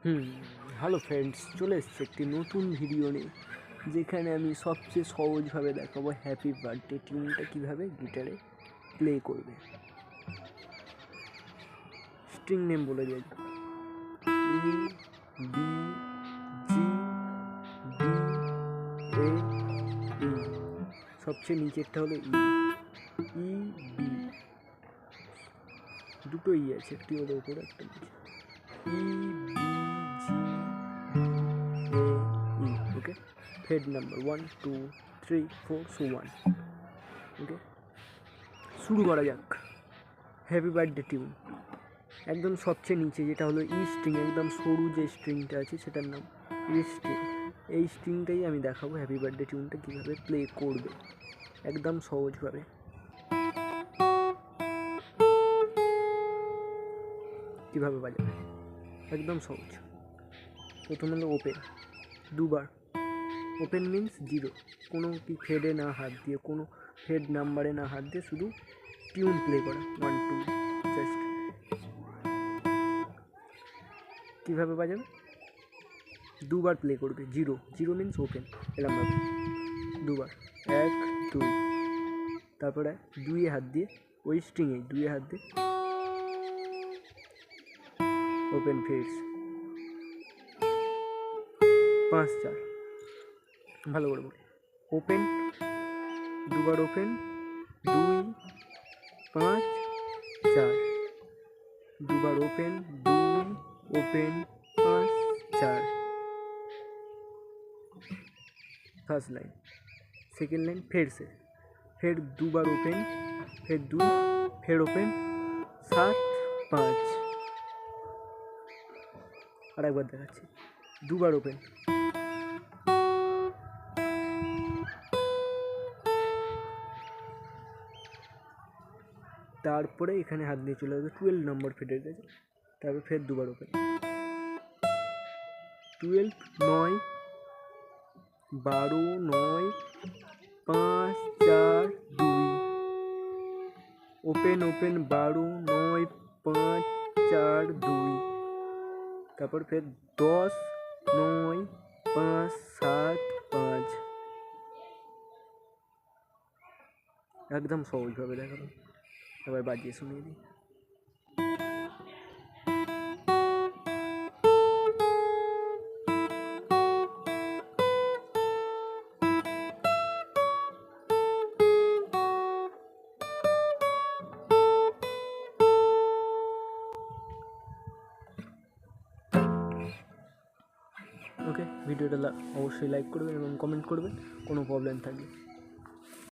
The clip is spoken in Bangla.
হুম হ্যালো ফ্রেন্ডস, চলে এসছে একটি নতুন ভিডিও নিয়ে, যেখানে আমি সবচেয়ে সহজভাবে দেখাবো হ্যাপি বার্থডে টিউনটা কীভাবে গিটারে প্লে করবে। স্ট্রিং নেম বলে যাই, ই বি জি ডি এ ই, সবচেয়ে নিচেরটা হলো ই ই বি, দুটো ই আছে, একটি হলো উপরে একটা নিচে, E B G D A E. Okay, head number 1 2 3 4 so 1। Okay, শুরু করা যাক। হ্যাপি বার্থডে টিউন একদম সবচেয়ে নিচে যেটা হলো ই স্ট্রিং, একদম সরু যে স্ট্রিংটা আছে সেটার নাম ই স্ট্রিং। এই স্ট্রিংটাই আমি দেখাবো হ্যাপি বার্থডে টিউনটা কীভাবে প্লে করবে একদম সহজভাবে। কীভাবে বাজাবে একদম সহজ। প্রথম হলো ওপেন, দুবার। ওপেন মিন্স জিরো, কোনো কি ফেডে না হাত দিয়ে, কোনো ফেড নাম্বারে না হাত দিয়ে, শুধু টিউন প্লে করা 1 2 জাস্ট। কীভাবে বাজাবে? দুবার প্লে করবে, জিরো জিরো মিন্স ওপেন, এরকমভাবে দুবার 1 2, তারপরে দুইয়ে হাত দিয়ে ওই স্ট্রিংয়ে দুইয়ে হাত দিয়ে ওপেন ফেডস 5 4। ভালো করে বলি, ওপেন, দুবার ওপেন, 2 5 4, দুবার open, 2 open 5 4। First line. Second line ফের ফের দুবার ওপেন, ফের 2, ফের ওপেন 7 5। আর একবার দেখাচ্ছি, দুবার ওপেন, তারপরে এখানে হাত দিয়ে চলে আসবে 12 নম্বর ফেডের কাছে, তারপর ফের দুবার ওপেন, 12 9 12 9 5 4 2, ওপেন ওপেন 12 9 5 4 2, তারপর ফের 10 9 5 7 5। একদম সহজভাবে দেখাবো, এবার বাজিয়ে শুনিয়ে দিই। ওকে, ভিডিওটা অবশ্যই লাইক করবেন এবং কমেন্ট করবেন কোনো প্রবলেম থাকলে।